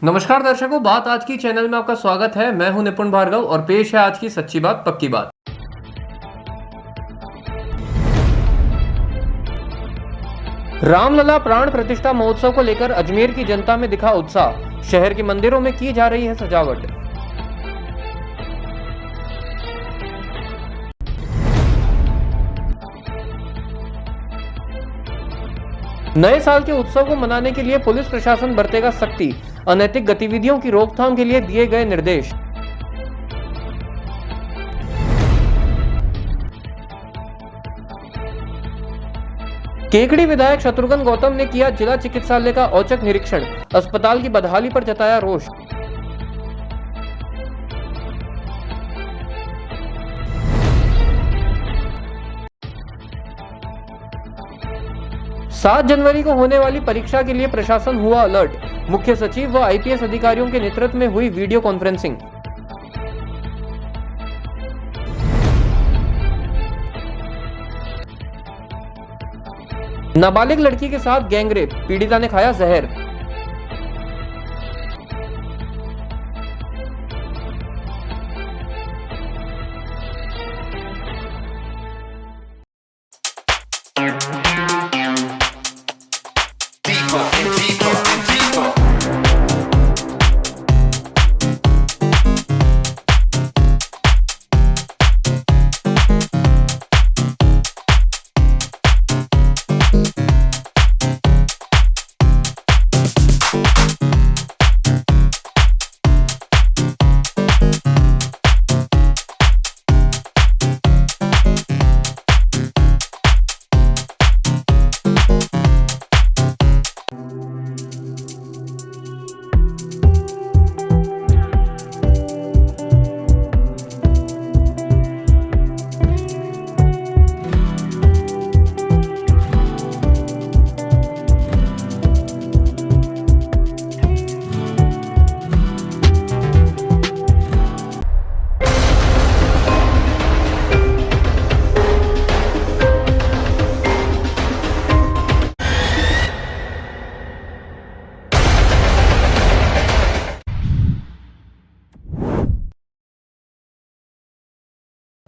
नमस्कार दर्शकों, बात आज की चैनल में आपका स्वागत है। मैं हूं निपुण भार्गव और पेश है आज की सच्ची बात पक्की बात। रामलला प्राण प्रतिष्ठा महोत्सव को लेकर अजमेर की जनता में दिखा उत्साह। शहर के मंदिरों में की जा रही है सजावट। नए साल के उत्सव को मनाने के लिए पुलिस प्रशासन बरतेगा सख्ती। अनैतिक गतिविधियों की रोकथाम के लिए दिए गए निर्देश। केकड़ी विधायक शत्रुघ्न गौतम ने किया जिला चिकित्सालय का औचक निरीक्षण। अस्पताल की बदहाली पर जताया रोष। सात जनवरी को होने वाली परीक्षा के लिए प्रशासन हुआ अलर्ट। मुख्य सचिव व आईपीएस अधिकारियों के नेतृत्व में हुई वीडियो कॉन्फ्रेंसिंग। नाबालिग लड़की के साथ गैंगरेप, पीड़िता ने खाया जहर।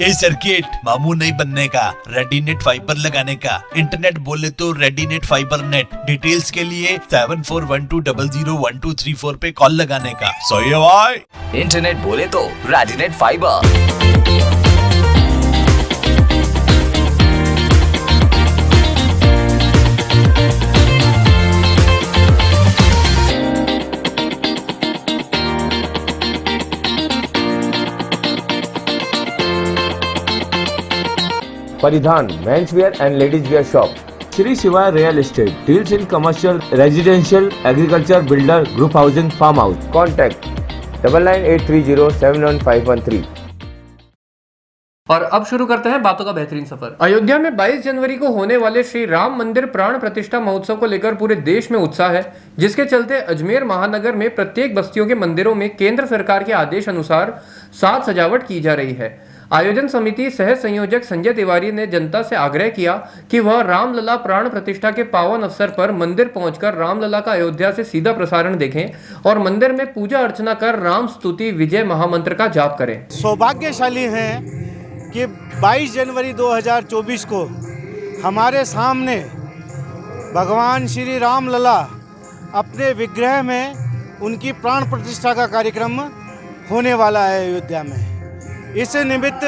ये सर्किट मामू नहीं बनने का, रेडीनेट फाइबर लगाने का। इंटरनेट बोले तो रेडीनेट फाइबर नेट। डिटेल्स के लिए 7412001234 पे कॉल लगाने का। सही है भाई। इंटरनेट बोले तो Readynet fibre. Paridhan men's wear and ladies wear shop. Shri Shivay real estate deals in commercial, residential, agriculture, builder, group housing, farm house. Contact 9983071513। और अब शुरू करते हैं बातों का बेहतरीन सफर। अयोध्या में 22 जनवरी को होने वाले श्री राम मंदिर प्राण प्रतिष्ठा महोत्सव को लेकर पूरे देश में उत्साह है, जिसके चलते अजमेर महानगर में प्रत्येक बस्तियों के मंदिरों में केंद्र सरकार के आदेश अनुसार साज सजावट की जा रही है। आयोजन समिति सह संयोजक संजय तिवारी ने जनता से आग्रह किया कि वह रामलला प्राण प्रतिष्ठा के पावन अवसर पर मंदिर पहुंचकर रामलला का अयोध्या से सीधा प्रसारण देखें और मंदिर में पूजा अर्चना कर राम स्तुति विजय महामंत्र का जाप करें। सौभाग्यशाली हैं कि 22 जनवरी 2024 को हमारे सामने भगवान श्री रामलला अपने विग्रह में उनकी प्राण प्रतिष्ठा का कार्यक्रम होने वाला है अयोध्या में। इस निमित्त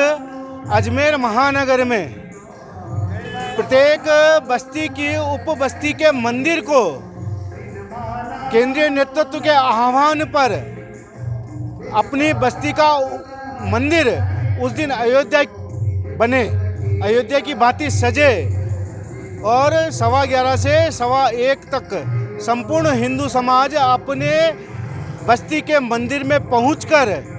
अजमेर महानगर में प्रत्येक बस्ती की उप बस्ती के मंदिर को केंद्रीय नेतृत्व के आह्वान पर अपनी बस्ती का मंदिर उस दिन अयोध्या बने, अयोध्या की भांति सजे और 11:15 से 1:15 तक संपूर्ण हिंदू समाज अपने बस्ती के मंदिर में पहुंचकर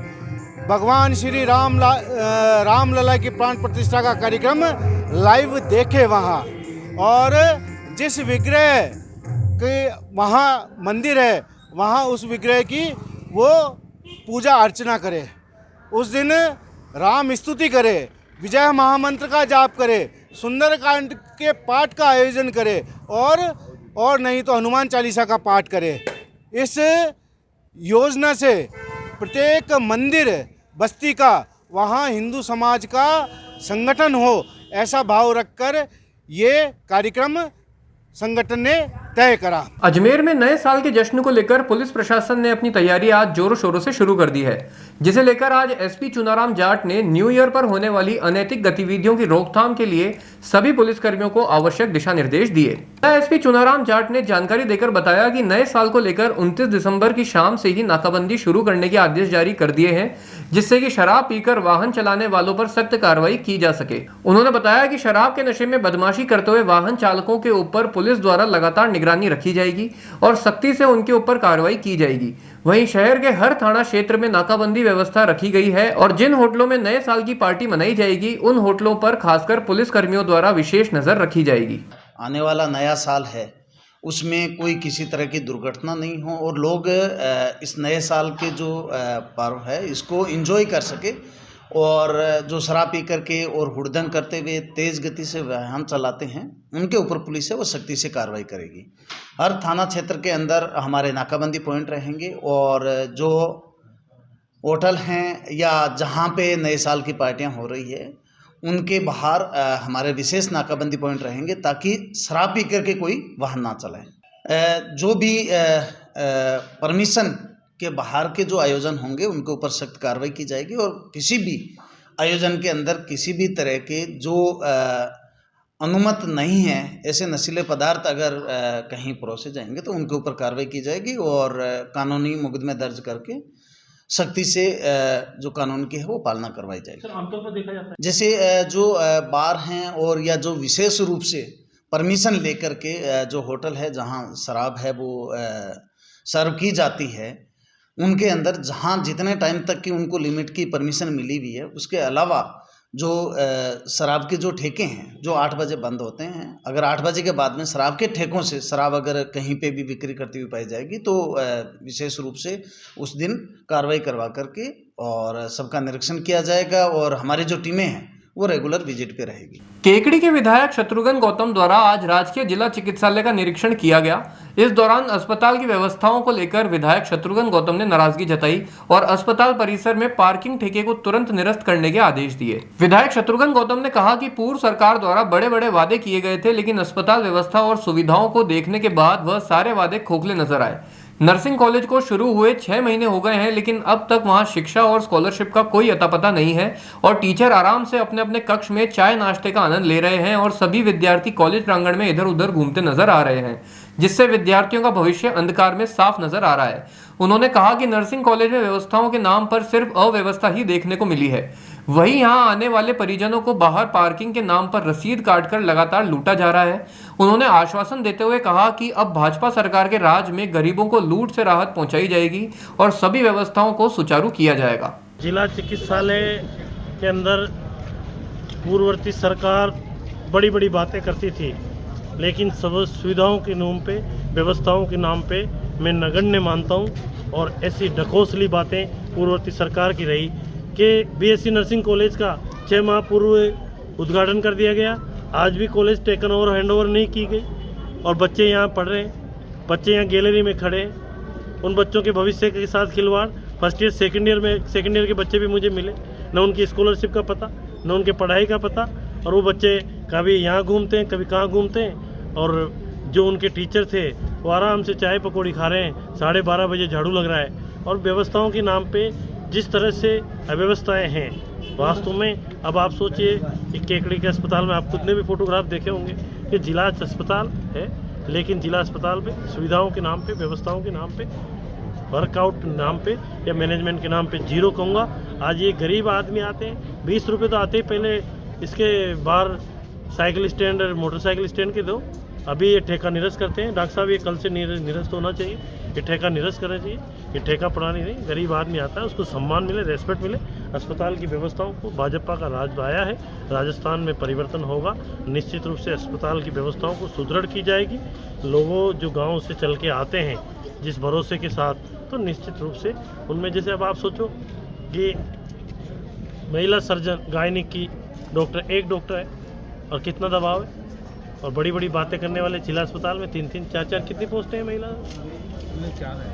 भगवान श्री रामलला की प्राण प्रतिष्ठा का कार्यक्रम लाइव देखे वहाँ। और जिस विग्रह के वहाँ मंदिर है वहाँ उस विग्रह की वो पूजा अर्चना करे, उस दिन राम स्तुति करे, विजय महामंत्र का जाप करे, सुंदरकांड के पाठ का आयोजन करे और नहीं तो हनुमान चालीसा का पाठ करे। इस योजना से प्रत्येक मंदिर बस्ती का वहाँ हिंदू समाज का संगठन हो, ऐसा भाव रखकर ये कार्यक्रम संगठन ने तय करा। अजमेर में नए साल के जश्न को लेकर पुलिस प्रशासन ने अपनी तैयारी आज जोरों शोरों से शुरू कर दी है, जिसे लेकर आज एसपी चुनाराम जाट ने न्यू ईयर पर होने वाली अनैतिक गतिविधियों की रोकथाम के लिए सभी पुलिसकर्मियों को आवश्यक दिशा निर्देश दिए। एसपी चुनाराम जाट ने जानकारी देकर बताया कि नए साल को लेकर 29 दिसंबर की शाम से ही नाकाबंदी शुरू करने के आदेश जारी कर दिए हैं, जिससे कि शराब पीकर वाहन चलाने वालों पर सख्त कार्रवाई की जा सके। उन्होंने बताया कि शराब के नशे में बदमाशी करते हुए वाहन चालकों के ऊपर पुलिस द्वारा लगातार निगरानी रखी जाएगी और सख्ती से उनके ऊपर कार्रवाई की जाएगी। वहीं शहर के हर थाना क्षेत्र में नाकाबंदी व्यवस्था रखी गई है और जिन होटलों में नए साल की पार्टी मनाई जाएगी उन होटलों पर खासकर पुलिस कर्मियों द्वारा विशेष नजर रखी जाएगी। आने वाला नया साल है, उसमें कोई किसी तरह की दुर्घटना नहीं हो और लोग इस नए साल के जो पर्व है इसको एंजॉय कर सके, और जो शराब पी करके और हुड़दंग करते हुए तेज़ गति से वाहन चलाते हैं उनके ऊपर पुलिस है वो सख्ती से कार्रवाई करेगी। हर थाना क्षेत्र के अंदर हमारे नाकाबंदी पॉइंट रहेंगे और जो होटल हैं या जहां पे नए साल की पार्टियां हो रही है उनके बाहर हमारे विशेष नाकाबंदी पॉइंट रहेंगे ताकि शराब पी करके कोई वाहन ना चलाए। जो भी परमिशन के बाहर के जो आयोजन होंगे उनके ऊपर सख्त कार्रवाई की जाएगी और किसी भी आयोजन के अंदर किसी भी तरह के जो अनुमत नहीं है ऐसे नशीले पदार्थ अगर कहीं परोसे जाएंगे तो उनके ऊपर कार्रवाई की जाएगी और कानूनी मुकदमे दर्ज करके सख्ती से जो कानून की है वो पालना करवाई जाएगी। आमतौर पर देखा जाता है जैसे जो बार हैं और या जो विशेष रूप से परमिशन लेकर के जो होटल है जहां शराब है वो सर्व की जाती है उनके अंदर जहां जितने टाइम तक की उनको लिमिट की परमिशन मिली हुई है, उसके अलावा जो शराब के जो ठेके हैं जो 8 बजे बंद होते हैं, अगर 8 बजे के बाद में शराब के ठेकों से शराब अगर कहीं पे भी बिक्री करती हुई पाई जाएगी तो विशेष रूप से उस दिन कार्रवाई करवा करके और सबका निरीक्षण किया जाएगा और हमारी जो टीमें हैं वो रेगुलर विजिट पे रहेगी। केकड़ी के विधायक शत्रुघ्न गौतम द्वारा आज राजकीय जिला चिकित्सालय का निरीक्षण किया गया। इस दौरान अस्पताल की व्यवस्थाओं को लेकर विधायक शत्रुघ्न गौतम ने नाराजगी जताई और अस्पताल परिसर में पार्किंग ठेके को तुरंत निरस्त करने के आदेश दिए। विधायक शत्रुघ्न गौतम ने कहा कि पूर्व सरकार द्वारा बड़े बड़े वादे किए गए थे, लेकिन अस्पताल व्यवस्था और सुविधाओं को देखने के बाद वह सारे वादे खोखले नजर आए। नर्सिंग कॉलेज को शुरू हुए 6 महीने हो गए हैं, लेकिन अब तक वहां शिक्षा और स्कॉलरशिप का कोई अता पता नहीं है और टीचर आराम से अपने अपने कक्ष में चाय नाश्ते का आनंद ले रहे हैं और सभी विद्यार्थी कॉलेज प्रांगण में इधर उधर घूमते नजर आ रहे हैं, जिससे विद्यार्थियों का भविष्य अंधकार में साफ नजर आ रहा है। उन्होंने कहा कि नर्सिंग कॉलेज में व्यवस्थाओं के नाम पर सिर्फ अव्यवस्था ही देखने को मिली है। वहीं यहां आने वाले परिजनों को बाहर पार्किंग के नाम पर रसीद काटकर लगातार लूटा जा रहा है। उन्होंने आश्वासन देते हुए कहा कि अब भाजपा सरकार के राज में गरीबों को लूट से राहत पहुंचाई जाएगी और सभी व्यवस्थाओं को सुचारू किया जाएगा। जिला चिकित्सालय के अंदर पूर्ववर्ती सरकार बड़ी बड़ी बातें करती थी, लेकिन सब सुविधाओं के नाम पे, व्यवस्थाओं के नाम पे मैं नगण्य मानता हूं और ऐसी ढकोसली बातें पूर्ववर्ती सरकार की रही कि बीएससी नर्सिंग कॉलेज का 6 माह पूर्व उद्घाटन कर दिया गया, आज भी college taken over hand over नहीं की गई और बच्चे यहाँ पढ़ रहे हैं, बच्चे यहाँ गैलरी में खड़े हैं। उन बच्चों के भविष्य के साथ खिलवाड़, फर्स्ट ईयर सेकेंड ईयर के बच्चे भी मुझे मिले, न उनकी स्कॉलरशिप का पता न उनके पढ़ाई का पता, और वो बच्चे कभी यहाँ घूमते हैं कभी कहाँ घूमते हैं और जो उनके टीचर थे वो आराम से चाय पकौड़ी खा रहे हैं, 12:30 बजे झाड़ू लग रहा है। और व्यवस्थाओं के नाम पे जिस तरह से अव्यवस्थाएं हैं, वास्तव में अब आप सोचिए कि केकड़ी के अस्पताल में आप खुद ने भी फोटोग्राफ देखे होंगे कि जिला अस्पताल है, लेकिन जिला अस्पताल में सुविधाओं के नाम पे, व्यवस्थाओं के नाम पे, वर्कआउट नाम पे या मैनेजमेंट के नाम पे जीरो कहूँगा। आज ये गरीब आदमी आते हैं, 20 रुपये तो आते ही पहले इसके बाहर साइकिल स्टैंड और मोटरसाइकिल स्टैंड के दो, अभी ये ठेका निरस्त करते हैं। डॉक्टर साहब ये कल से निरस्त होना चाहिए, ये ठेका निरस्त करना चाहिए। ये ठेका पुरानी नहीं, गरीब आदमी आता है उसको सम्मान मिले, रेस्पेक्ट मिले। अस्पताल की व्यवस्थाओं को भाजपा का राज आया है, राजस्थान में परिवर्तन होगा, निश्चित रूप से अस्पताल की व्यवस्थाओं को सुदृढ़ की जाएगी। लोगों जो गाँव से चल के आते हैं जिस भरोसे के साथ, तो निश्चित रूप से उनमें, जैसे अब आप सोचो कि महिला सर्जन गायनिक की डॉक्टर, एक डॉक्टर है और कितना दबाव है, और बड़ी बड़ी बातें करने वाले जिला अस्पताल में 3-3, 4-4 कितनी पोस्टें हैं महिला?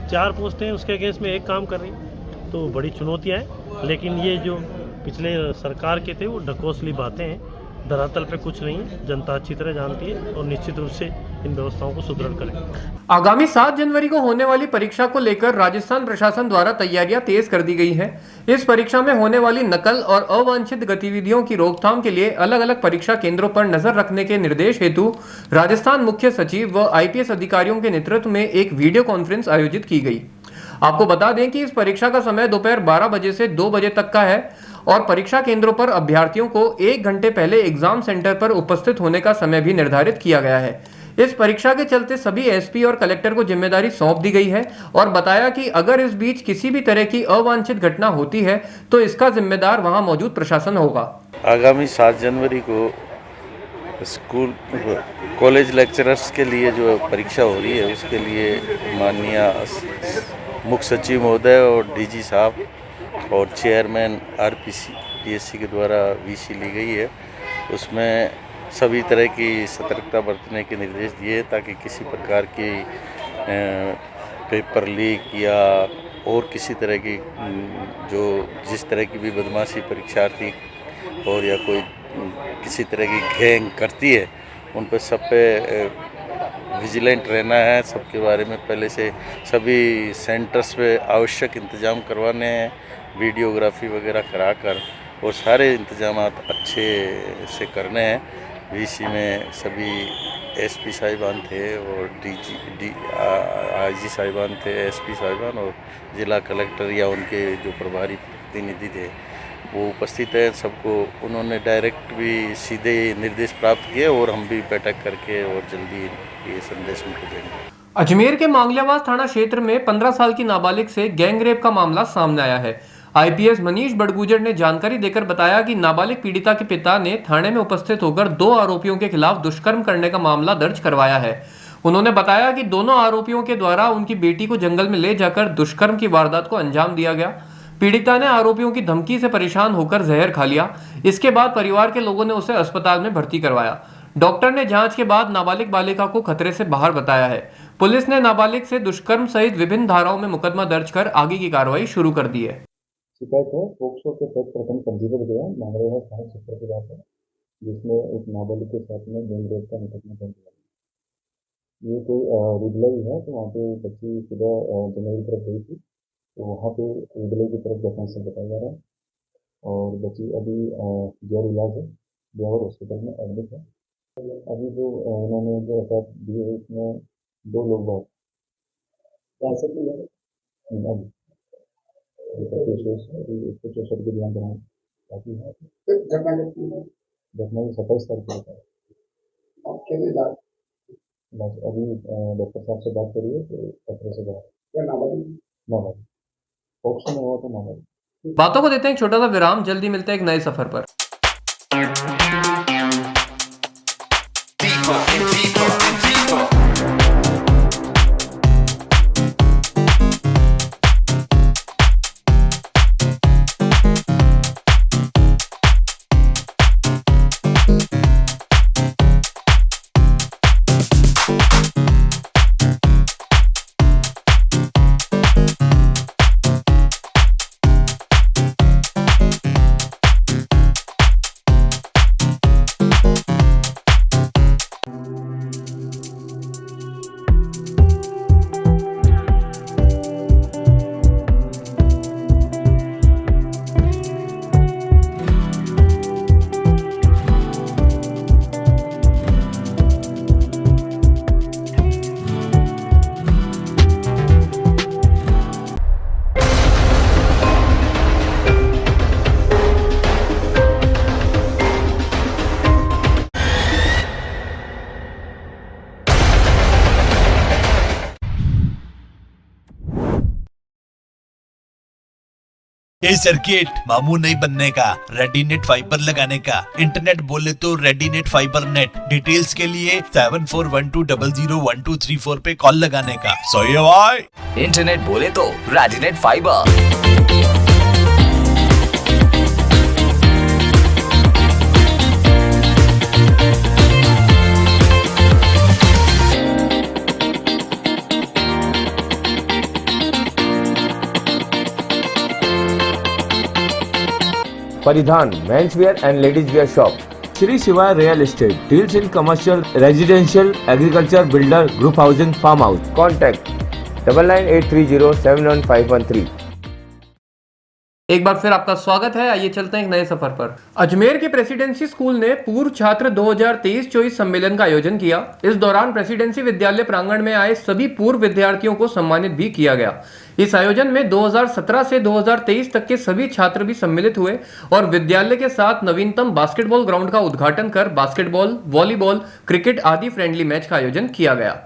4 पोस्टें हैं, उसके अगेंस्ट में एक काम कर रही, तो बड़ी चुनौतियाँ हैं। लेकिन ये जो पिछले सरकार के थे वो ढकोसली बातें हैं, धरातल पे कुछ नहीं है, जनता अच्छी तरह जानती है और निश्चित रूप से इन व्यवस्थाओं को सुदृढ़ करेंगे। आगामी 7 जनवरी को होने वाली परीक्षा को लेकर राजस्थान प्रशासन द्वारा तैयारियां तेज कर दी गई हैं। इस परीक्षा में होने वाली नकल और अवांछित गतिविधियों की रोकथाम के लिए अलग अलग परीक्षा केंद्रों पर नजर रखने के निर्देश हेतु राजस्थान मुख्य सचिव व IPS अधिकारियों के नेतृत्व में एक वीडियो कॉन्फ्रेंस आयोजित की गई। आपको बता दें कि इस परीक्षा का समय दोपहर 12 बजे से 2 बजे तक का है और परीक्षा केंद्रों पर अभ्यर्थियों को 1 घंटे पहले एग्जाम सेंटर पर उपस्थित होने का समय भी निर्धारित किया गया है। इस परीक्षा के चलते सभी SP और कलेक्टर को जिम्मेदारी सौंप दी गई है और बताया कि अगर इस बीच किसी भी तरह की अवांछित घटना होती है तो इसका जिम्मेदार वहां मौजूद प्रशासन होगा। आगामी 7 जनवरी को स्कूल कॉलेज लेक्चरर्स के लिए जो परीक्षा हो रही है उसके लिए माननीय मुख्य सचिव महोदय और DG साहब और चेयरमैन RPSC के द्वारा VC ली गई है। उसमें सभी तरह की सतर्कता बरतने के निर्देश दिए ताकि किसी प्रकार की पेपर लीक या और किसी तरह की जो जिस तरह की भी बदमाशी परीक्षार्थी और या कोई किसी तरह की गैंग करती है उन पर सब पे विजिलेंट रहना है। सबके बारे में पहले से सभी सेंटर्स पे आवश्यक इंतजाम करवाने हैं, वीडियोग्राफी वगैरह कराकर और सारे इंतजाम अच्छे से करने हैं। VC में सभी SP साहिबान थे और IG साहिबान थे, SP साहिबान और जिला कलेक्टर या उनके जो प्रभारी प्रतिनिधि थे वो उपस्थित है। सबको उन्होंने डायरेक्ट भी सीधे निर्देश प्राप्त किए और हम भी बैठक करके और जल्दी ये संदेश उनको देंगे। अजमेर के मांगलियावास थाना क्षेत्र में 15 साल की नाबालिग से गैंगरेप का मामला सामने आया है। IPS मनीष बड़गुजर ने जानकारी देकर बताया कि नाबालिग पीड़िता के पिता ने थाने में उपस्थित होकर 2 आरोपियों के खिलाफ दुष्कर्म करने का मामला दर्ज करवाया है। उन्होंने बताया कि दोनों आरोपियों के द्वारा उनकी बेटी को जंगल में ले जाकर दुष्कर्म की वारदात को अंजाम दिया गया। पीड़िता ने आरोपियों की धमकी से परेशान होकर जहर खा लिया। इसके बाद परिवार के लोगों ने उसे अस्पताल में भर्ती करवाया। डॉक्टर ने जांच के बाद नाबालिग बालिका को खतरे से बाहर बताया है। पुलिस ने नाबालिग से दुष्कर्म सहित विभिन्न धाराओं में मुकदमा दर्ज कर आगे की कार्रवाई शुरू कर दी है। शिकायत है पोक्सो के तहत प्रथम पंजीबद्ध गया मांगलियावास थाना क्षेत्र की बात है, जिसमें एक नाबालिग के साथ में गैंगरेप का मुकदमा दर्ज हुआ। ये कोई रुदलाई है, तो वहाँ पे बच्ची सुबह जंगल की तरफ गई थी, तो वहाँ पे रुदलाई की तरफ घटना से बताया जा रहा है और बच्ची अभी गैर इलाज है, ब्यावर हॉस्पिटल में एडमिट है। अभी जो उन्होंने जो एफआईआर दी है उसमें 2 लोग बहुत कैसे की है के ध्यान बनाए ताकि घटना 27 तारीख को बस अभी डॉक्टर साहब से बात करिए तो खतरे से बाहर ऑप्शन हुआ तो नाबालिग। बातों को देते हैं एक छोटा सा विराम, जल्दी मिलते हैं एक नए सफर पर। ये सर्किट मामू नहीं बनने का, रेडीनेट फाइबर लगाने का। इंटरनेट बोले तो रेडीनेट फाइबर नेट। डिटेल्स के लिए 7412001234 पे कॉल लगाने का। सही है भाई। इंटरनेट बोले तो Readynet fibre. Paridhan men's wear and ladies wear shop Shri Shivay real estate deals in commercial residential agriculture builder group housing farm house contact 9983071513। एक बार फिर आपका स्वागत है। आइए चलते हैं एक नए सफर पर। अजमेर के प्रेसिडेंसी स्कूल ने पूर्व छात्र 2023-24 सम्मेलन का आयोजन किया। इस दौरान प्रेसिडेंसी विद्यालय प्रांगण में आए सभी पूर्व विद्यार्थियों को सम्मानित भी किया गया। इस आयोजन में 2017 से 2023 तक के सभी छात्र भी सम्मिलित हुए और विद्यालय के साथ नवीनतम बास्केटबॉल ग्राउंड का उद्घाटन कर बास्केटबॉल, वॉलीबॉल, क्रिकेट आदि फ्रेंडली मैच का आयोजन किया गया।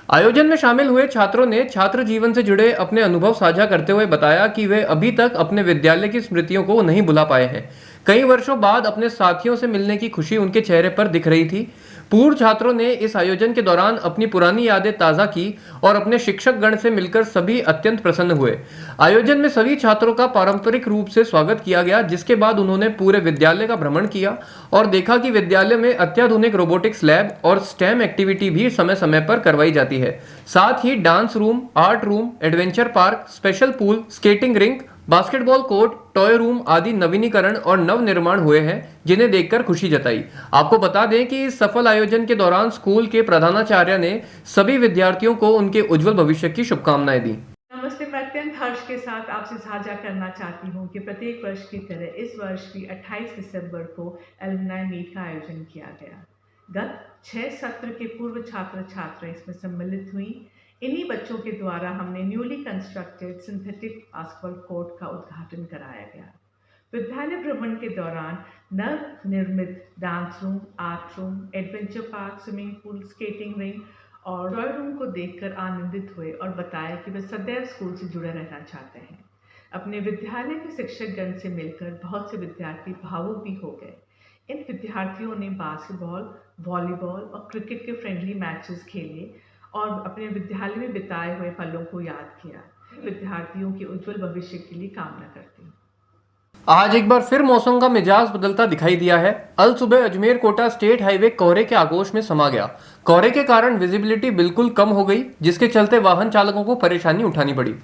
आयोजन में शामिल हुए छात्रों ने छात्र जीवन से जुड़े अपने अनुभव साझा करते हुए बताया कि वे अभी तक अपने विद्यालय की स्मृतियों को नहीं भुला पाए हैं। कई वर्षों बाद अपने साथियों से मिलने की खुशी उनके चेहरे पर दिख रही थी। पूर्व छात्रों ने इस आयोजन के दौरान अपनी पुरानी यादें ताज़ा की और अपने शिक्षक गण से मिलकर सभी अत्यंत प्रसन्न हुए। आयोजन में सभी छात्रों का पारंपरिक रूप से स्वागत किया गया, जिसके बाद उन्होंने पूरे विद्यालय का भ्रमण किया और देखा कि विद्यालय में अत्याधुनिक रोबोटिक्स लैब और स्टेम एक्टिविटी भी समय समय पर करवाई जाती है। साथ ही dance room, art room, adventure park, special pool, skating rink, basketball court, toy room आदि नवीनीकरण और नव निर्माण हुए हैं, जिन्हें देखकर खुशी जताई। आपको बता दें कि इस सफल आयोजन के दौरान स्कूल के प्रधानाचार्य ने सभी विद्यार्थियों को उनके उज्जवल भविष्य की शुभकामनाएं दी। नमस्ते। मैं अत्यंत हर्ष के साथ आपसे साझा करना चाहती हूँ कि प्रत्येक वर्ष की तरह इस वर्ष भी 28 दिसंबर को एलुमनाई मीट का आयोजन किया गया। गत 6 सत्र के पूर्व छात्र छात्रा इसमें सम्मिलित हुई। इन्हीं बच्चों के द्वारा हमने newly constructed synthetic basketball court का उद्घाटन कराया गया। विद्यालय भ्रमण के दौरान नव निर्मित dance room, art room, adventure park, swimming pool, skating ring और टॉय रूम को देखकर आनंदित हुए और बताया कि वे सदैव स्कूल से जुड़े रहना चाहते हैं। अपने विद्यालय के शिक्षक गण से मिलकर बहुत से विद्यार्थी भावुक भी हो गए। इन विद्यार्थियों ने बास्केटबॉल, वॉलीबॉल और क्रिकेट के फ्रेंडली मैचेस खेले और अपने विद्यालय में बिताए हुए पलों को याद किया। विद्यार्थियों के उज्जवल भविष्य के लिए कामना करती हूँ। आज एक बार फिर मौसम का मिजाज बदलता दिखाई दिया है। अल सुबह अजमेर कोटा स्टेट हाईवे कोहरे के आगोश में समा गया। कोहरे के कारण विजिबिलिटी बिल्कुल कम हो गई, जिसके चलते वाहन चालकों को परेशानी उठानी पड़ी।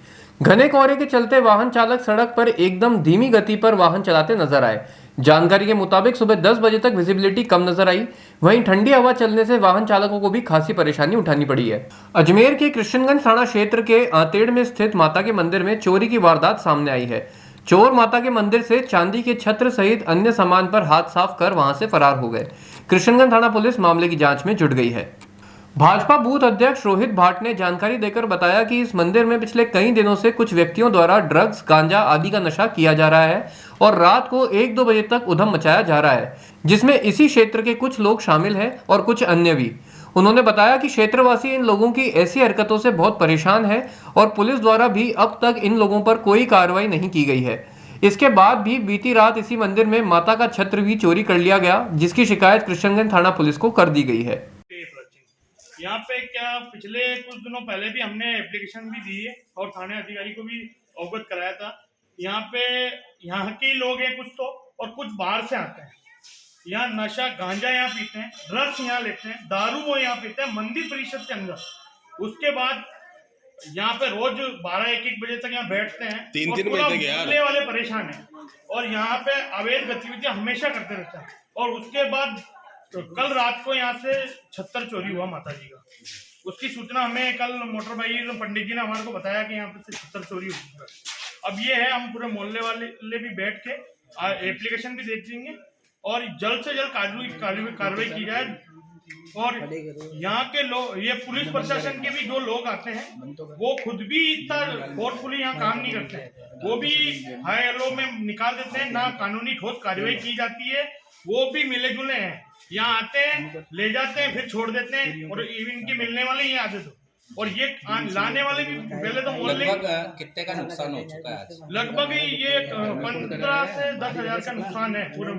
घने कोहरे के चलते वाहन चालक सड़क पर एकदम धीमी गति पर वाहन चलाते नजर आए। जानकारी के मुताबिक सुबह 10 बजे तक विजिबिलिटी कम नजर आई। वहीं ठंडी हवा चलने से वाहन चालकों को भी खासी परेशानी उठानी पड़ी है। अजमेर के कृष्णगंज थाना क्षेत्र के आतेड़ में स्थित माता के मंदिर में चोरी की वारदात सामने आई है। चोर माता के मंदिर से चांदी के छत्र सहित अन्य सामान पर हाथ साफ कर वहां से फरार हो गए। कृष्णगंज थाना पुलिस मामले की जांच में जुट गई है। भाजपा बूथ अध्यक्ष रोहित भाट ने जानकारी देकर बताया कि इस मंदिर में पिछले कई दिनों से कुछ व्यक्तियों द्वारा ड्रग्स, गांजा आदि का नशा किया जा रहा है और रात को 1-2 बजे तक उधम मचाया जा रहा है, जिसमें इसी क्षेत्र के कुछ लोग शामिल हैं और कुछ अन्य भी। उन्होंने बताया कि क्षेत्रवासी इन लोगों की ऐसी हरकतों से बहुत परेशान है और पुलिस द्वारा भी अब तक इन लोगों पर कोई कार्रवाई नहीं की गई है। इसके बाद भी बीती रात इसी मंदिर में माता का छत्र भी चोरी कर लिया गया, जिसकी शिकायत कृष्णगंज थाना पुलिस को कर दी गई है। यहाँ पे क्या पिछले कुछ दिनों पहले भी हमने एप्लीकेशन भी दी है और थाने अधिकारी को भी अवगत कराया था। यहाँ पे यहाँ के लोग हैं कुछ तो, और कुछ बाहर से आते हैं। यहाँ नशा, गांजा यहाँ पीते हैं, ड्रग्स यहाँ लेते हैं, दारू वो यहाँ पीते हैं मंदिर परिषद के अंदर। उसके बाद यहाँ पे रोज 12-1 बजे तक यहाँ बैठते हैं। 3-3 बजे तक यार वाले परेशान हैं और यहाँ पे अवैध गतिविधियां हमेशा करते रहते हैं। और उसके बाद तो कल रात को यहाँ से छत्तर चोरी हुआ माता जी का। उसकी सूचना हमें कल मोटर भाई पंडित जी ने हमारे को बताया कि यहाँ पे छत्तर चोरी हुई है। अब ये है, हम पूरे मोहल्ले वाले भी बैठ के एप्लीकेशन भी देख लेंगे और जल्द से जल्द कार्रवाई की जाए। और यहाँ के लोग, ये पुलिस प्रशासन के भी जो लोग आते हैं वो खुद भी इतना फोर्सफुली यहाँ काम नहीं करते हैं। वो भी हाई एलो में निकाल देते हैं, ना कानूनी ठोस कार्रवाई की जाती है। वो भी मिले जुले हैं, यहाँ आते हैं, ले जाते हैं, फिर छोड़ देते हैं। और इनके मिलने वाले ये आते तो, और ये लाने वाले भी पहले तो मोहल्ले। कितने का नुकसान हो चुका है आज? लगभग ये 15 से 10 हजार का नुकसान है। पूरा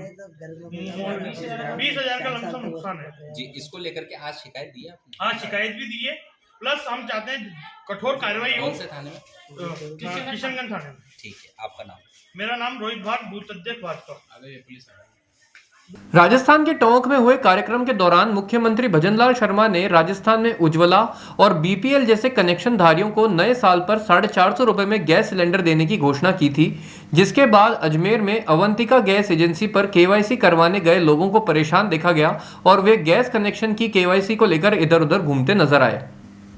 20 हजार का लमसम नुकसान है जी। इसको लेकर के आज शिकायत दी है आपने? हाँ, शिकायत भी दी है। प्लस हम चाहते हैं कठोर कार्रवाई हो। कौन से थाने में? किशनगंज थाने में। ठीक है, आपका नाम? मेरा नाम रोहित भाट, बूथ अध्यक्ष भाजपा। राजस्थान के टोंक में हुए कार्यक्रम के दौरान मुख्यमंत्री भजनलाल शर्मा ने राजस्थान में उज्ज्वला और बीपीएल जैसे कनेक्शन धारियों को नए साल पर 450 रुपए में गैस सिलेंडर देने की घोषणा की थी, जिसके बाद अजमेर में अवंतिका गैस एजेंसी पर केवाईसी करवाने गए लोगों को परेशान देखा गया और वे गैस कनेक्शन की केवाईसी को लेकर इधर उधर घूमते नजर आए।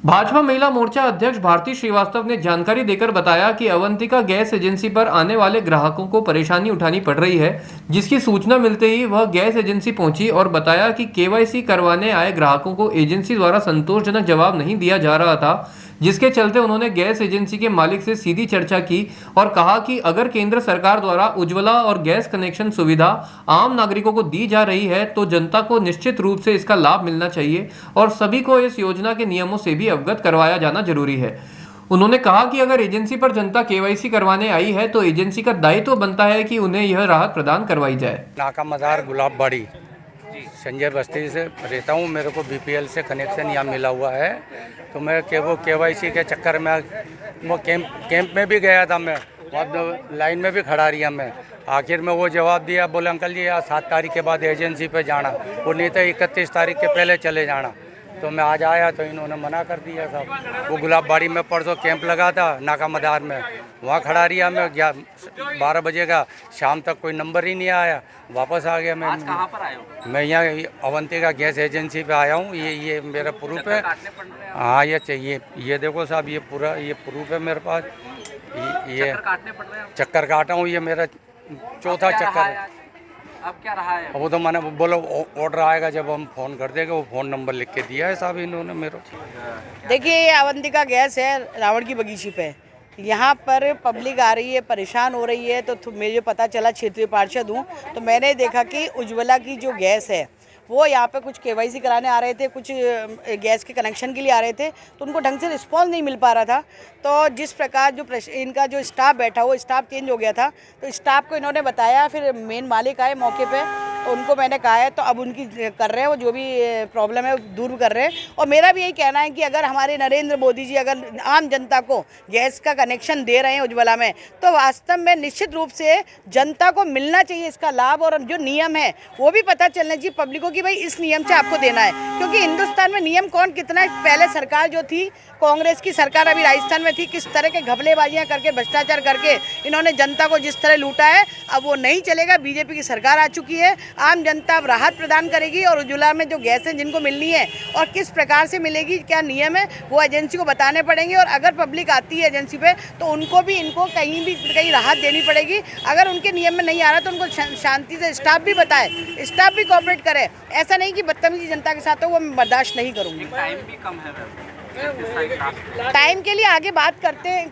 भाजपा महिला मोर्चा अध्यक्ष भारती श्रीवास्तव ने जानकारी देकर बताया कि अवंतिका गैस एजेंसी पर आने वाले ग्राहकों को परेशानी उठानी पड़ रही है, जिसकी सूचना मिलते ही वह गैस एजेंसी पहुंची और बताया कि केवाईसी करवाने आए ग्राहकों को एजेंसी द्वारा संतोषजनक जवाब नहीं दिया जा रहा था, जिसके चलते उन्होंने गैस एजेंसी के मालिक से सीधी चर्चा की और कहा कि अगर केंद्र सरकार द्वारा उज्ज्वला और गैस कनेक्शन सुविधा आम नागरिकों को दी जा रही है तो जनता को निश्चित रूप से इसका लाभ मिलना चाहिए और सभी को इस योजना के नियमों से भी अवगत करवाया जाना जरूरी है। उन्होंने कहा कि अगर एजेंसी पर जनता केवाईसी करवाने आई है तो एजेंसी का दायित्व बनता है कि उन्हें यह राहत प्रदान करवाई जाए। नाका मदार गुलाबबाड़ी संजय बस्ती से रहता हूँ। मेरे को बीपीएल से कनेक्शन यहाँ मिला हुआ है, तो मैं वो केवाईसी के चक्कर में वो कैंप में भी गया था, मैं वहाँ लाइन में भी खड़ा रहा मैं। आखिर में वो जवाब दिया, बोले अंकल जी आज 7 तारीख के बाद एजेंसी पे जाना, वो नहीं तो 31 तारीख के पहले चले जाना। तो मैं आज आया तो इन्होंने मना कर दिया साहब। वो गुलाबबाड़ी में परसों कैंप लगा था नाका मदार में, वहाँ खड़ा रहा मैं 12 बजे का, शाम तक कोई नंबर ही नहीं आया। वापस आ गया मैं। आज कहाँ पर आए हो? मैं यहाँ अवंतिका गैस एजेंसी पे आया हूँ। ये मेरा प्रूफ है। हाँ ये चाहिए, ये देखो साहब, ये पूरा ये प्रूफ है मेरे पास। ये चक्कर काटा हूँ, ये मेरा चौथा चक्कर है। अब क्या रहा है? वो तो मैंने बोलो ऑर्डर आएगा जब हम फ़ोन कर देंगे। वो फ़ोन नंबर लिख के दिया है साहब इन्होंने मेरे। देखिए ये अवंतिका गैस है रावण की बगीची पे, यहाँ पर पब्लिक आ रही है, परेशान हो रही है। तो मुझे पता चला, क्षेत्रीय पार्षद हूँ, तो मैंने देखा कि उज्ज्वला की जो गैस है वो यहाँ पे कुछ केवाईसी कराने आ रहे थे, कुछ गैस के कनेक्शन के लिए आ रहे थे, तो उनको ढंग से रिस्पॉन्स नहीं मिल पा रहा था। तो जिस प्रकार जो इनका जो स्टाफ बैठा वो स्टाफ चेंज हो गया था, तो स्टाफ को इन्होंने बताया, फिर मेन मालिक आए मौके पे, तो उनको मैंने कहा है, तो अब उनकी कर रहे हैं, वो जो भी प्रॉब्लम है दूर कर रहे हैं। और मेरा भी यही कहना है कि अगर हमारे नरेंद्र मोदी जी अगर आम जनता को गैस का कनेक्शन दे रहे हैं उज्ज्वला में, तो वास्तव में निश्चित रूप से जनता को मिलना चाहिए इसका लाभ, और जो नियम है वो भी पता चलना चाहिए पब्लिक को कि भाई इस नियम से आपको देना है। क्योंकि हिंदुस्तान में नियम कौन कितना, पहले सरकार जो थी कांग्रेस की सरकार अभी राजस्थान में थी, किस तरह के घपलेबाजियां करके भ्रष्टाचार करके इन्होंने जनता को जिस तरह लूटा है, अब वो नहीं चलेगा। बीजेपी की सरकार आ चुकी है, आम जनता अब राहत प्रदान करेगी, और उज्ज्वला में जो गैस है जिनको मिलनी है और किस प्रकार से मिलेगी, क्या नियम है, वो एजेंसी को बताने पड़ेंगे। और अगर पब्लिक आती है एजेंसी पे तो उनको भी इनको कहीं राहत देनी पड़ेगी। अगर उनके नियम में नहीं आ रहा तो उनको शांति से स्टाफ भी बताए, स्टाफ भी कोऑपरेट करे। ऐसा नहीं कि बदतमीजी जनता के साथ हो, वो मैं बर्दाश्त नहीं करूँगी। टाइम भी कम है, टाइम के लिए आगे बात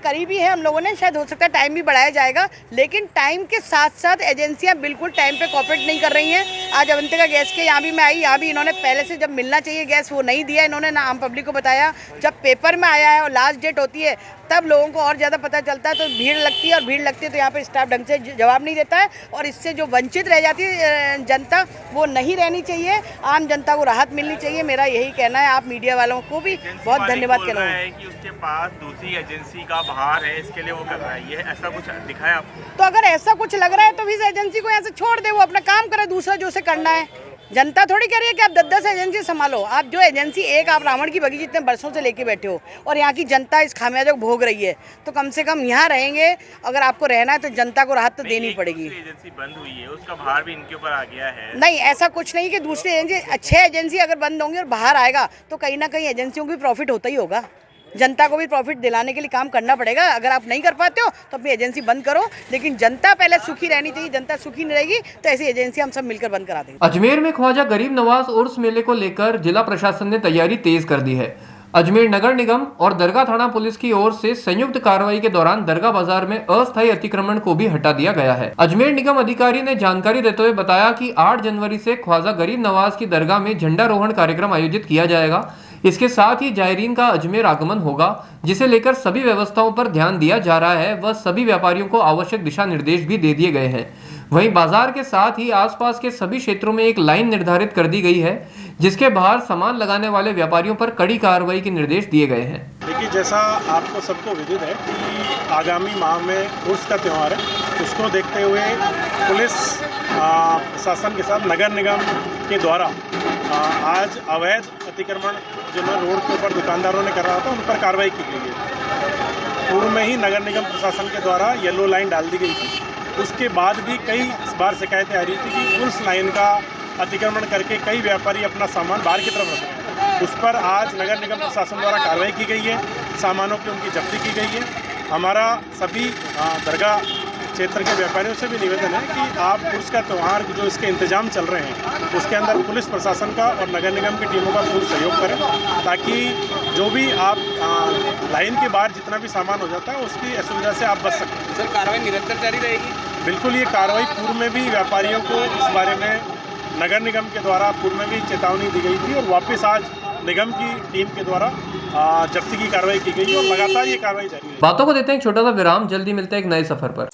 करी भी है हम लोगों ने, शायद हो सकता है टाइम भी बढ़ाया जाएगा, लेकिन टाइम के साथ साथ एजेंसियां बिल्कुल टाइम पे कोऑपरेट नहीं कर रही हैं। आज अवंतिका गैस के यहाँ भी मैं आई, यहाँ भी इन्होंने पहले से जब मिलना चाहिए गैस वो नहीं दिया इन्होंने, ना आम पब्लिक को बताया। जब पेपर में आया है और लास्ट डेट होती है तब लोगों को और ज़्यादा पता चलता है, तो भीड़ लगती है, और भीड़ लगती है तो यहाँ पे स्टाफ ढंग से जवाब नहीं देता है, और इससे जो वंचित रह जाती है जनता वो नहीं रहनी चाहिए। आम जनता को राहत मिलनी चाहिए, मेरा यही कहना है। आप मीडिया वालों को भी बहुत धन्यवाद कहना है कि उसके पास दूसरी एजेंसी का बाहर है, इसके लिए वो कर रहा है, ये ऐसा कुछ दिखाया आपको? तो अगर ऐसा कुछ लग रहा है तो इस एजेंसी को यहाँ से छोड़ दे, वो अपना काम करे, दूसरा जो उसे करना है। जनता थोड़ी कह रही है कि आप 10-10 एजेंसी संभालो। आप जो एजेंसी एक आप रावण की बगीची इतने बरसों से लेके बैठे हो, और यहाँ की जनता इस खामियाजा को भोग रही है, तो कम से कम यहाँ रहेंगे। अगर आपको रहना है तो जनता को राहत तो देनी पड़ेगी। एजेंसी बंद हुई है, उसका भार भी इनके ऊपर आ गया है। नहीं, ऐसा कुछ नहीं कि दूसरी एजेंसी, 6 एजेंसी अगर बंद होंगी और बाहर आएगा तो कहीं ना कहीं एजेंसियों को भी प्रॉफिट होता ही होगा। जनता को भी प्रॉफिट दिलाने के लिए काम करना पड़ेगा। अगर आप नहीं कर पाते हो तो अपनी एजेंसी बंद करो, लेकिन जनता पहले सुखी रहनी चाहिए। जनता सुखी नहीं रहेगी तो ऐसी एजेंसी हम सब मिलकर बंद करा देंगे। अजमेर में ख्वाजा गरीब नवाज उर्स मेले को लेकर जिला प्रशासन ने तैयारी तेज कर दी है। अजमेर नगर निगम और दरगाह थाना पुलिस की ओर से संयुक्त कार्रवाई के दौरान दरगाह बाजार में अस्थायी अतिक्रमण को भी हटा दिया गया है। अजमेर निगम अधिकारी ने जानकारी देते हुए बताया कि 8 जनवरी से ख्वाजा गरीब नवाज की दरगाह में झंडारोहण कार्यक्रम आयोजित किया जाएगा। इसके साथ ही जायरीन का अजमेर आगमन होगा, जिसे लेकर सभी व्यवस्थाओं पर ध्यान दिया जा रहा है व सभी व्यापारियों को आवश्यक दिशा निर्देश भी दे दिए गए हैं। वहीं बाजार के साथ ही आसपास के सभी क्षेत्रों में एक लाइन निर्धारित कर दी गई है, जिसके बाहर सामान लगाने वाले व्यापारियों पर कड़ी कार्रवाई के निर्देश दिए गए हैं। देखिए, जैसा आपको सबको विदित है कि आगामी माह में उर्स का त्यौहार है, उसको देखते हुए पुलिस प्रशासन के साथ नगर निगम के द्वारा आज अवैध अतिक्रमण जो रोड के ऊपर दुकानदारों ने कर रहा था उन पर कार्रवाई की गई है। पूर्व में ही नगर निगम प्रशासन के द्वारा येलो लाइन डाल दी गई थी। उसके बाद भी कई बार शिकायतें आ रही थी कि उस लाइन का अतिक्रमण करके कई व्यापारी अपना सामान बाहर की तरफ रख रहे हैं। उस पर आज नगर निगम प्रशासन द्वारा कार्रवाई की गई है, सामानों की उनकी जब्ती की गई है। हमारा सभी दरगाह क्षेत्र के व्यापारियों से भी निवेदन है कि आप उर्स का त्यौहार जो इसके इंतजाम चल रहे हैं उसके अंदर पुलिस प्रशासन का और नगर निगम की टीमों का पूर्ण सहयोग करें, ताकि जो भी आप लाइन के बाहर जितना भी सामान हो जाता है उसकी असुविधा से आप बच सकते हैं। सर, कार्रवाई निरंतर जारी रहेगी? बिल्कुल, ये कार्रवाई पूर्व में भी व्यापारियों को इस बारे में नगर निगम के द्वारा पूर्व में भी चेतावनी दी गई थी और वापस आज निगम की टीम के द्वारा जब्ती की कार्रवाई की गई और लगातार ये कार्रवाई जारी है। बातों को देते हैं एक छोटा सा विराम, जल्दी मिलते हैं एक नए सफर पर।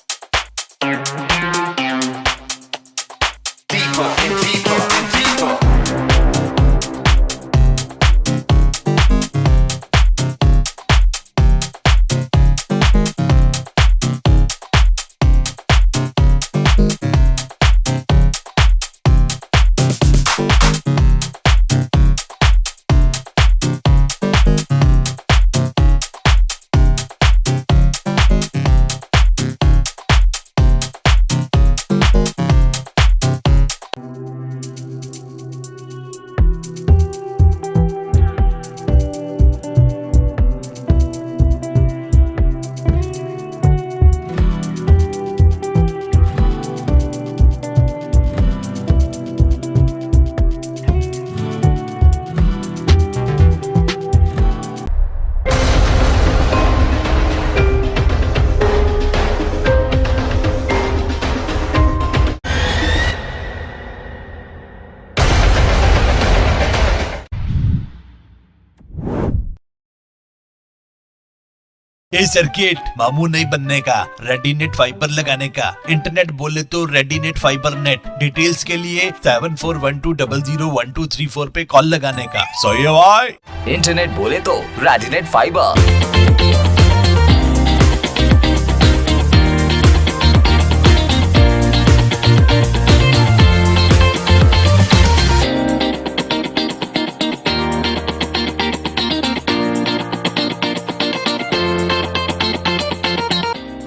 ए सर्किट मामू नहीं बनने का, रेडीनेट फाइबर लगाने का। इंटरनेट बोले तो रेडीनेट फाइबर नेट। डिटेल्स के लिए 7412001234 पे कॉल लगाने का। सही है भाई। इंटरनेट बोले तो Readynet fibre.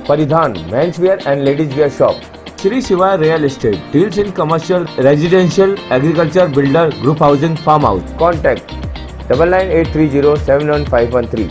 Paridhan men's wear and ladies wear shop, Shri Shivay real estate deals in commercial, residential, agriculture, builder, group housing, farm house. Contact 9983071513।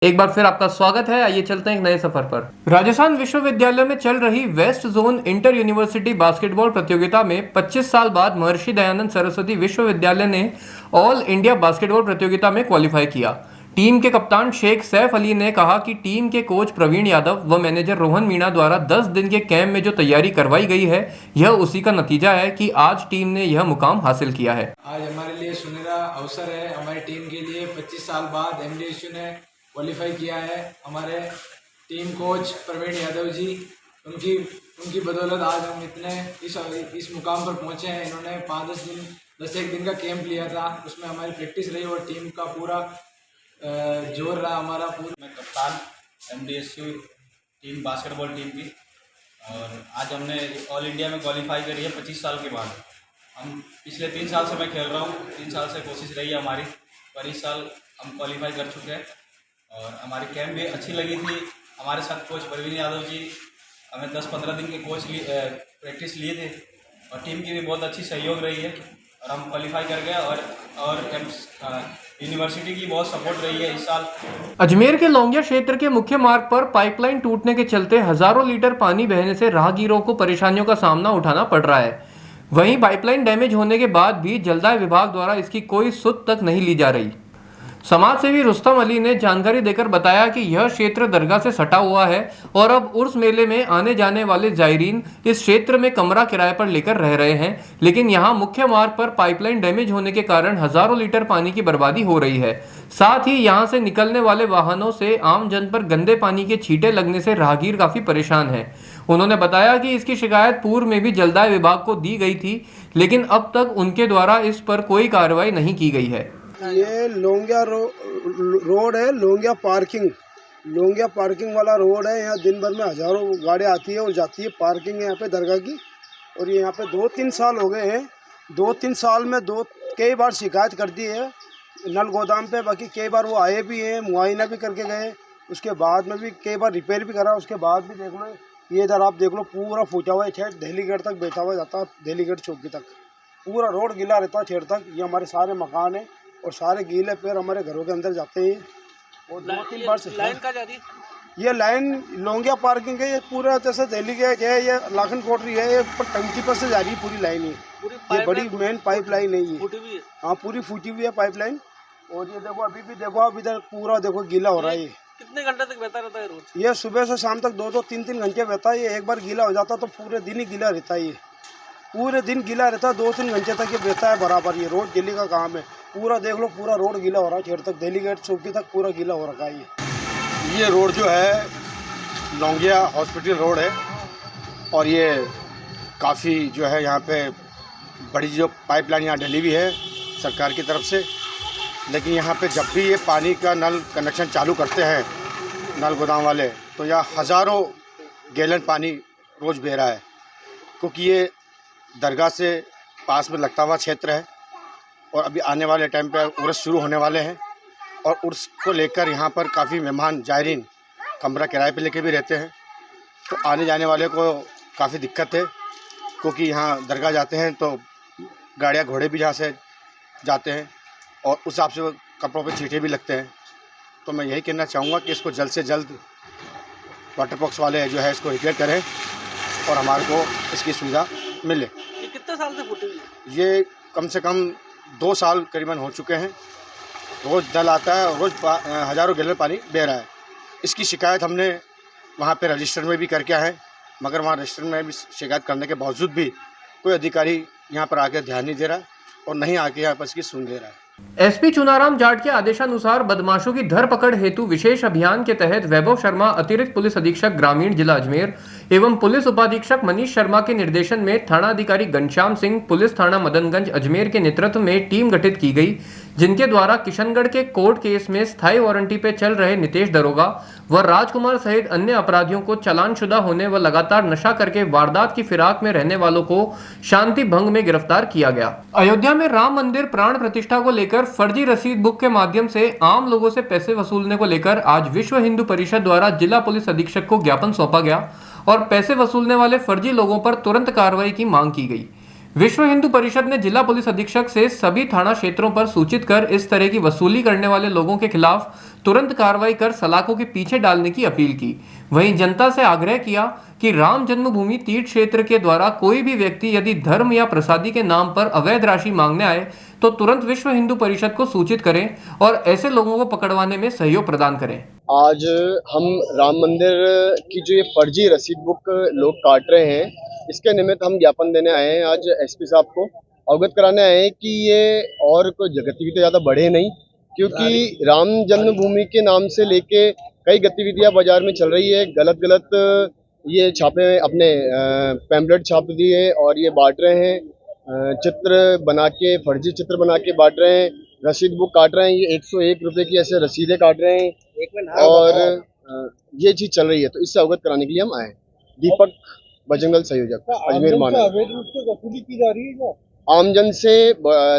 एक बार फिर आपका स्वागत है। आइए चलते हैं एक नए सफर पर। राजस्थान विश्वविद्यालय में चल रही west zone inter university basketball प्रतियोगिता में 25 साल बाद महर्षि दयानंद सरस्वती विश्वविद्यालय ने ऑल इंडिया बास्केटबॉल प्रतियोगिता में क्वालिफाई किया। टीम के कप्तान शेख सैफ अली ने कहा कि टीम के कोच प्रवीण यादव व मैनेजर रोहन मीणा द्वारा 10 दिन के कैंप में जो तैयारी करवाई गई है यह उसी का नतीजा है कि आज टीम ने यह मुकाम हासिल किया है। आज हमारे लिए सुनहरा अवसर है। हमारी टीम के लिए 25 साल बाद MDSU ने क्वालिफाई किया है। हमारे टीम कोच प्रवीण यादव जी, उनकी बदौलत आज हम इतने इस मुकाम पर पहुंचे हैं। इन्होंने 10 दिन का कैंप लिया था, उसमें हमारी प्रैक्टिस रही और टीम का पूरा जोर रहा हमारा पूरा। मैं कप्तान MDSU टीम बास्केटबॉल टीम की, और आज हमने ऑल इंडिया में क्वालिफाई करी है 25 साल के बाद। हम पिछले 3 साल से मैं खेल रहा हूँ, 3 साल से कोशिश रही है हमारी, पर इस साल हम क्वालिफाई कर चुके हैं और हमारी कैंप भी अच्छी लगी थी। हमारे साथ कोच प्रवीण यादव जी हमें 10-15 दिन के प्रैक्टिस लिए थे और टीम की भी बहुत अच्छी सहयोग रही है और हम क्वालिफाई कर गए और यूनिवर्सिटी की बहुत सपोर्ट रही है इस साल। अजमेर के लौंगिया क्षेत्र के मुख्य मार्ग पर पाइपलाइन टूटने के चलते हजारों लीटर पानी बहने से राहगीरों को परेशानियों का सामना उठाना पड़ रहा है। वहीं पाइपलाइन डैमेज होने के बाद भी जलदाय विभाग द्वारा इसकी कोई सुध तक नहीं ली जा रही। समाज सेवी रुस्तम अली ने जानकारी देकर बताया कि यह क्षेत्र दरगाह से सटा हुआ है और अब उर्स मेले में आने जाने वाले जायरीन इस क्षेत्र में कमरा किराए पर लेकर रह रहे हैं, लेकिन यहां मुख्य मार्ग पर पाइपलाइन डैमेज होने के कारण हजारों लीटर पानी की बर्बादी हो रही है। साथ ही यहां से निकलने वाले वाहनों से आम जन पर गंदे पानी के छींटे लगने से राहगीर काफी परेशान है। उन्होंने बताया कि इसकी शिकायत पूर्व में भी जलदाय विभाग को दी गई थी, लेकिन अब तक उनके द्वारा इस पर कोई कार्रवाई नहीं की गई है। ये लोंगिया रोड है, लोंगिया पार्किंग लोंगिया पार्किंग वाला रोड है। यहाँ दिन भर में हज़ारों गाड़ियाँ आती है और जाती है। पार्किंग है यहाँ पे दरगाह की। और ये यहाँ पे 2-3 साल हो गए हैं। 2-3 साल में कई बार शिकायत कर दी है नल गोदाम पे। बाकी कई बार वो आए भी हैं, मुआयना भी करके गए। उसके बाद में भी कई बार रिपेयर भी करा। उसके बाद भी देख लो, ये इधर आप देख लो पूरा फूटा हुआ है। ठेठ दिल्ली गेट तक बैठा हुआ जाता है, दिल्ली गेट चौकी तक पूरा रोड गीला रहता है ठेठ तक। ये हमारे सारे मकान हैं और सारे गीले पैर हमारे घरों के अंदर जाते हैं। और 2-3 बार से लाइन कहाँ जा रही है? ये लाइन लोंगिया पार्किंग है। ये पूरा जैसे दिल्ली गेट है, ये लाखन कोटरी है, ये पर टंकी पर से जा रही है पूरी लाइन। ये बड़ी मेन पाइप लाइन है ये। हाँ, पूरी फूटी हुई है पाइप लाइन। और ये देखो अभी भी देखो, अब इधर पूरा देखो गीला हो रहा है। ये कितने घंटे तक बहता रहता है रोज? ये सुबह से शाम तक 2-2, 3-3 घंटे बहता है। ये एक बार गीला हो जाता तो पूरे दिन ही गीला रहता है। ये पूरे दिन गीला रहता है, 2-3 घंटे तक ये बहता है बराबर। ये रोड दिल्ली का काम है। पूरा देख लो, पूरा रोड गीला हो रहा है ठेठ तक, दिल्ली गेट चौकी तक पूरा गीला हो रखा है। ये रोड जो है लौंगिया हॉस्पिटल रोड है। और ये काफ़ी जो है यहाँ पे बड़ी जो पाइपलाइन यहाँ डली हुई है सरकार की तरफ से। लेकिन यहाँ पे जब भी ये पानी का नल कनेक्शन चालू करते हैं नल गोदाम वाले, तो यहाँ हज़ारों गैलन पानी रोज़ बह रहा है। क्योंकि ये दरगाह से पास में लगता हुआ क्षेत्र है और अभी आने वाले टाइम पे उर्स शुरू होने वाले हैं। और उर्स को लेकर यहाँ पर काफ़ी मेहमान जायरीन कमरा किराए पे लेके भी रहते हैं। तो आने जाने वाले को काफ़ी दिक्कत है, क्योंकि यहाँ दरगाह जाते हैं तो गाड़ियाँ घोड़े भी यहाँ से जाते हैं और उस हिसाब से कपड़ों पे छींटे भी लगते हैं। तो मैं यही कहना चाहूँगा कि इसको जल्द से जल्द वाटर बॉक्स वाले जो है इसको रिपेयर करें और हमारे को इसकी सुविधा मिले। ये कितने साल से फूटी हुई है? ये कम से कम 2 साल करीबन हो चुके हैं। रोज़ नल आता है, रोज़ हज़ारों गैलन पानी बह रहा है। इसकी शिकायत हमने वहाँ पे रजिस्टर में भी करके आए, मगर वहाँ रजिस्टर में भी शिकायत करने के बावजूद भी कोई अधिकारी यहाँ पर आके ध्यान नहीं दे रहा और नहीं आके यहाँ पर इसकी सुन ले रहा है। एसपी चुनाराम जाट के आदेशानुसार बदमाशों की धरपकड़ हेतु विशेष अभियान के तहत वैभव शर्मा अतिरिक्त पुलिस अधीक्षक ग्रामीण जिला अजमेर एवं पुलिस उपाधीक्षक मनीष शर्मा के निर्देशन में थानाधिकारी घनश्याम सिंह पुलिस थाना मदनगंज अजमेर के नेतृत्व में टीम गठित की गई, जिनके द्वारा किशनगढ़ के कोर्ट केस में स्थायी वारंटी पे चल रहे नितेश दरोगा व राजकुमार सहित अन्य अपराधियों को चालानशुदा होने व लगातार नशा करके वारदात की फिराक में रहने वालों को शांति भंग में गिरफ्तार किया गया। अयोध्या में राम मंदिर प्राण प्रतिष्ठा को लेकर फर्जी रसीद बुक के माध्यम से आम लोगों से पैसे वसूलने को लेकर आज विश्व हिंदू परिषद द्वारा जिला पुलिस अधीक्षक को ज्ञापन सौंपा गया और पैसे वसूलने वाले फर्जी लोगों पर तुरंत कार्रवाई की मांग की गई। विश्व हिंदू परिषद ने जिला पुलिस अधीक्षक से सभी थाना क्षेत्रों पर सूचित कर इस तरह की वसूली करने वाले लोगों के खिलाफ तुरंत कार्रवाई कर सलाखों के पीछे डालने की अपील की। वहीं जनता से आग्रह किया कि राम जन्मभूमि तीर्थ क्षेत्र के द्वारा कोई भी व्यक्ति यदि धर्म या प्रसादी के नाम पर अवैध राशि मांगने आए तो तुरंत विश्व हिंदू परिषद को सूचित करें और ऐसे लोगों को पकड़वाने में सहयोग प्रदान करें। आज हम राम मंदिर की जो ये फर्जी रसीद बुक लोग काट रहे हैं, इसके निमित्त हम ज्ञापन देने आए हैं। आज एसपी साहब को अवगत कराने आए हैं कि ये और कोई गतिविधि ज़्यादा बढ़े नहीं, क्योंकि राम जन्मभूमि के नाम से लेके कई गतिविधियां बाजार में चल रही है। गलत ये छापे अपने पैम्पलेट छाप दिए और ये बांट रहे हैं, चित्र बना के फर्जी चित्र बना के बांट रहे हैं, रसीद बुक काट रहे हैं। ये 101 रुपये की ऐसे रसीदें काट रहे हैं और ये चीज़ चल रही है। तो इससे अवगत कराने के लिए हम आए। दीपक बजरंगल संयोजक अजमेर मानव। अवैध रूप से वसूली की जा रही है क्या? आमजन से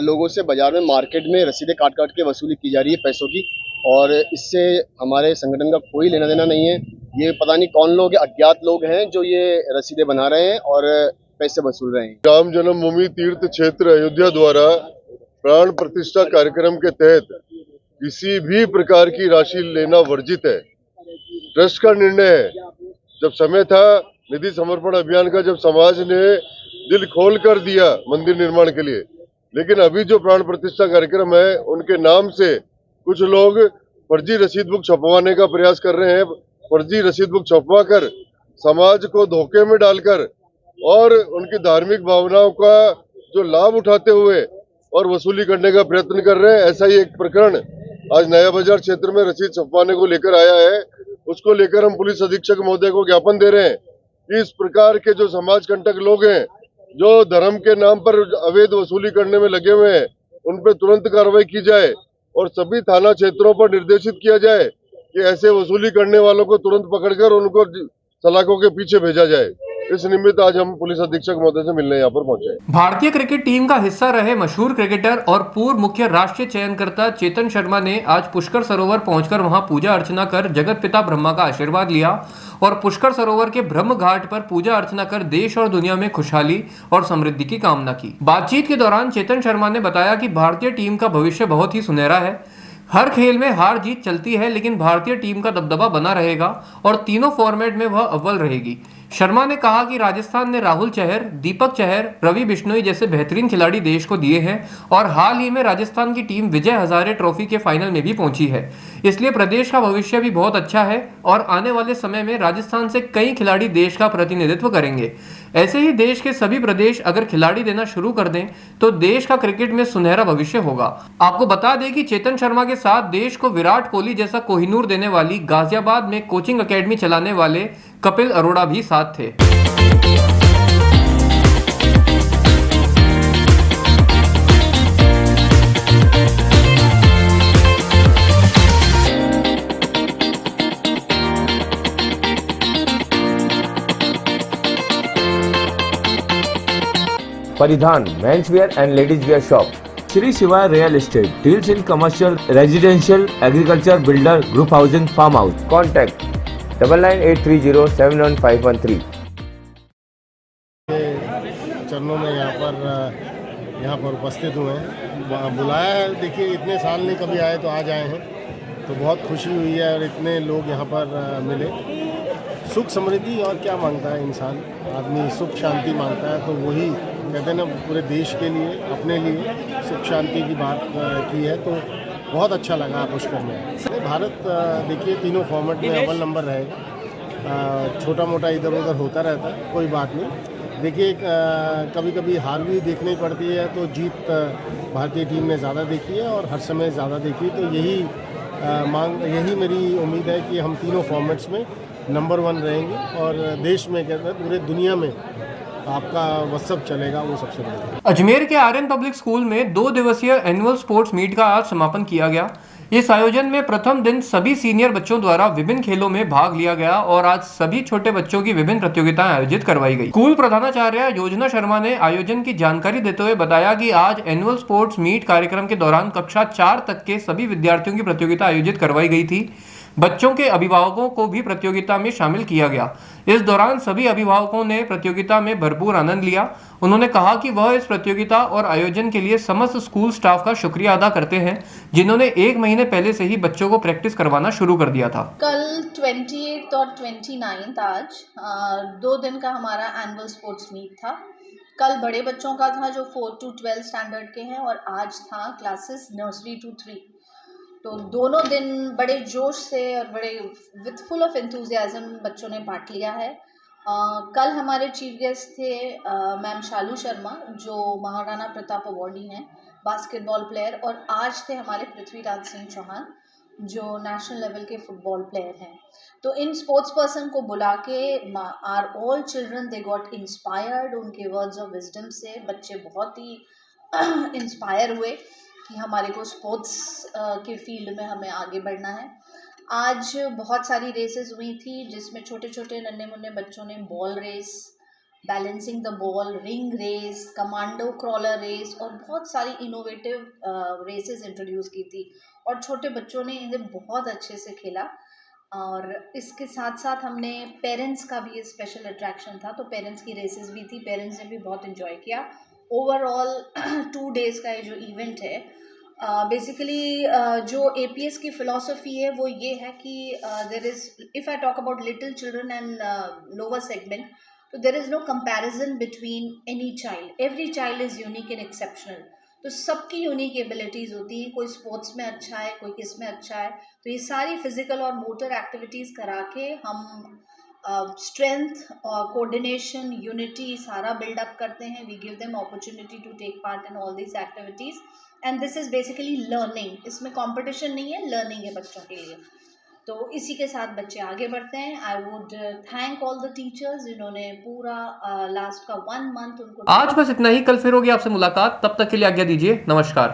लोगों से बाजार में मार्केट में रसीदें काट के वसूली की जा रही है पैसों की, और इससे हमारे संगठन का कोई लेना देना नहीं है। ये पता नहीं कौन लोग अज्ञात लोग हैं जो ये रसीदें बना रहे हैं और पैसे वसूल रहे हैं। राम जन्मभूमि तीर्थ क्षेत्र अयोध्या द्वारा प्राण प्रतिष्ठा कार्यक्रम के तहत किसी भी प्रकार की राशि लेना वर्जित है। ट्रस्ट का निर्णय है। जब समय था निधि समर्पण अभियान का, जब समाज ने दिल खोल कर दिया मंदिर निर्माण के लिए, लेकिन अभी जो प्राण प्रतिष्ठा कार्यक्रम है उनके नाम से कुछ लोग फर्जी रसीद बुक छपवाने का प्रयास कर रहे हैं। फर्जी रसीद बुक छपवा कर समाज को धोखे में डालकर और उनकी धार्मिक भावनाओं का जो लाभ उठाते हुए और वसूली करने का प्रयत्न कर रहे हैं। ऐसा ही एक प्रकरण आज नया बाजार क्षेत्र में रसीद छपवाने को लेकर आया है। उसको लेकर हम पुलिस अधीक्षक महोदय को ज्ञापन दे रहे हैं कि इस प्रकार के जो समाज कंटक लोग हैं, जो धर्म के नाम पर अवैध वसूली करने में लगे हुए हैं, उन पर तुरंत कार्रवाई की जाए और सभी थाना क्षेत्रों पर निर्देशित किया जाए कि ऐसे वसूली करने वालों को तुरंत पकड़कर उनको सलाखों के पीछे भेजा जाए। इस निमित्त आज हम पुलिस अधीक्षक महोदय से मिलने यहाँ पर पहुंचे। भारतीय क्रिकेट टीम का हिस्सा रहे मशहूर क्रिकेटर और पूर्व मुख्य राष्ट्रीय चयनकर्ता चेतन शर्मा ने आज पुष्कर सरोवर पहुंचकर वहां पूजा अर्चना कर जगत पिता ब्रह्मा का आशीर्वाद लिया और पुष्कर सरोवर के ब्रह्म घाट पर पूजा अर्चना कर देश और दुनिया में खुशहाली और समृद्धि की कामना की। बातचीत के दौरान चेतन शर्मा ने बताया कि भारतीय टीम का भविष्य बहुत ही सुनहरा है। हर खेल में हार जीत चलती है, लेकिन भारतीय टीम का दबदबा बना रहेगा और तीनों फॉर्मेट में वह अव्वल रहेगी। शर्मा ने कहा कि राजस्थान ने राहुल चहर, दीपक चहर, रवि बिश्नोई जैसे बेहतरीन खिलाड़ी देश को दिए हैं और हाल ही में राजस्थान की टीम विजय हजारे ट्रॉफी के फाइनल में भी पहुंची है। इसलिए प्रदेश का भविष्य भी बहुत अच्छा है और आने वाले समय में राजस्थान से कई खिलाड़ी देश का प्रतिनिधित्व करेंगे। ऐसे ही देश के सभी प्रदेश अगर खिलाड़ी देना शुरू कर दें तो देश का क्रिकेट में सुनहरा भविष्य होगा। आपको बता दें कि चेतन शर्मा के साथ देश को विराट कोहली जैसा कोहिनूर देने वाली गाजियाबाद में कोचिंग एकेडमी चलाने वाले कपिल अरोड़ा भी साथ थे। Paridhan men's wear and ladies wear shop, Shri Shivay real estate deals in commercial, residential, agriculture, builder, group housing, farm house. Contact 9983071513। चरणों में यहाँ पर उपस्थित हुए हैं, बुलाया है। देखिए इतने साल नहीं कभी आए तो आज आए हैं, तो बहुत खुशी हुई है और इतने लोग यहाँ पर मिले। सुख समृद्धि और क्या मांगता है इंसान, आदमी सुख शांति मांगता है, तो वही कहते हैं ना, पूरे देश के लिए, अपने लिए सुख शांति की बात की है, तो बहुत अच्छा लगा पुष्कर में। भारत देखिए तीनों फॉर्मेट में अव्वल नंबर रहेगा। छोटा मोटा इधर उधर होता रहता है, कोई बात नहीं। देखिए कभी कभी हार भी देखनी पड़ती है, तो जीत भारतीय टीम ने ज़्यादा देखी है और हर समय ज़्यादा देखी, तो यही मेरी उम्मीद है कि हम तीनों फॉर्मेट्स में नंबर 1 रहेंगे और देश में कहते हैं पूरे दुनिया में आपका व्हाट्सएप चलेगा, वो सबसे बड़ा। अजमेर के आर्यन पब्लिक स्कूल में 2 दिवसीय एनुअल स्पोर्ट्स मीट का आज समापन किया गया। इस आयोजन में प्रथम दिन सभी सीनियर बच्चों द्वारा विभिन्न खेलों में भाग लिया गया और आज सभी छोटे बच्चों की विभिन्न प्रतियोगिताएं आयोजित करवाई गई। स्कूल प्रधानाचार्य योजना शर्मा ने आयोजन की जानकारी देते हुए बताया कि आज एनुअल स्पोर्ट्स मीट कार्यक्रम के दौरान कक्षा 4 तक के सभी विद्यार्थियों की प्रतियोगिता आयोजित करवाई गई थी। बच्चों के अभिभावकों को भी प्रतियोगिता में शामिल किया गया। इस दौरान सभी अभिभावकों ने प्रतियोगिता में भरपूर आनंद लिया। उन्होंने कहा कि वह इस प्रतियोगिता और आयोजन के लिए समस्त स्कूल स्टाफ का शुक्रिया अदा करते हैं, जिन्होंने 1 महीने पहले से ही बच्चों को प्रैक्टिस करवाना शुरू कर दिया था। कल 28 और 29 आज 2 दिन का हमारा एनुअल स्पोर्ट्स मीट था। कल बड़े बच्चों का था जो 4 to 12 स्टैंडर्ड के हैं और आज था क्लासेस नर्सरी to 3। तो दोनों दिन बड़े जोश से और बड़े विथ फुल ऑफ एंथुजियाज्म बच्चों ने पार्ट लिया है। कल हमारे चीफ गेस्ट थे मैम शालू शर्मा, जो महाराणा प्रताप अवॉर्डी हैं, बास्केटबॉल प्लेयर, और आज थे हमारे पृथ्वीराज सिंह चौहान, जो नेशनल लेवल के फुटबॉल प्लेयर हैं। तो इन स्पोर्ट्स पर्सन को बुला के are all children they got inspired. उनके वर्ड्स ऑफ विजडम से बच्चे बहुत ही इंस्पायर हुए कि हमारे को स्पोर्ट्स के फील्ड में हमें आगे बढ़ना है। आज बहुत सारी रेसेस हुई थी, जिसमें छोटे छोटे नन्हे मुन्ने बच्चों ने ball race, balancing the ball, ring race, commando crawler race और बहुत सारी इनोवेटिव रेसेस इंट्रोड्यूस की थी और छोटे बच्चों ने इन्हें बहुत अच्छे से खेला। और इसके साथ साथ हमने पेरेंट्स का भी स्पेशल अट्रैक्शन था, तो पेरेंट्स की रेसेस भी थी, पेरेंट्स ने भी बहुत इन्जॉय किया। ओवरऑल 2 डेज़ का ये जो इवेंट है, बेसिकली जो APS की फ़िलॉसफी है वो ये है कि there is, if I talk about little children and lower segment, तो there is no comparison between any child, every child is unique and exceptional. तो सबकी यूनिक एबिलिटीज़ होती हैं, कोई स्पोर्ट्स में अच्छा है, कोई किस में अच्छा है। तो ये सारी फिज़िकल और मोटर एक्टिविटीज़ करा के हम स्ट्रेंथ, कोऑर्डिनेशन, यूनिटी सारा बिल्डअप करते हैं। We give them opportunity to take part in all this activities and this is basically learning. इसमें कंपटीशन नहीं है, लर्निंग है बच्चों के लिए। तो इसी के साथ बच्चे आगे बढ़ते हैं। I would thank all the teachers जिन्होंने पूरा लास्ट का 1 मंथ उनको। आज बस इतना ही, कल फिर होगी आपसे मुलाकात, तब तक के लिए आज्ञा दीजिए, नमस्कार।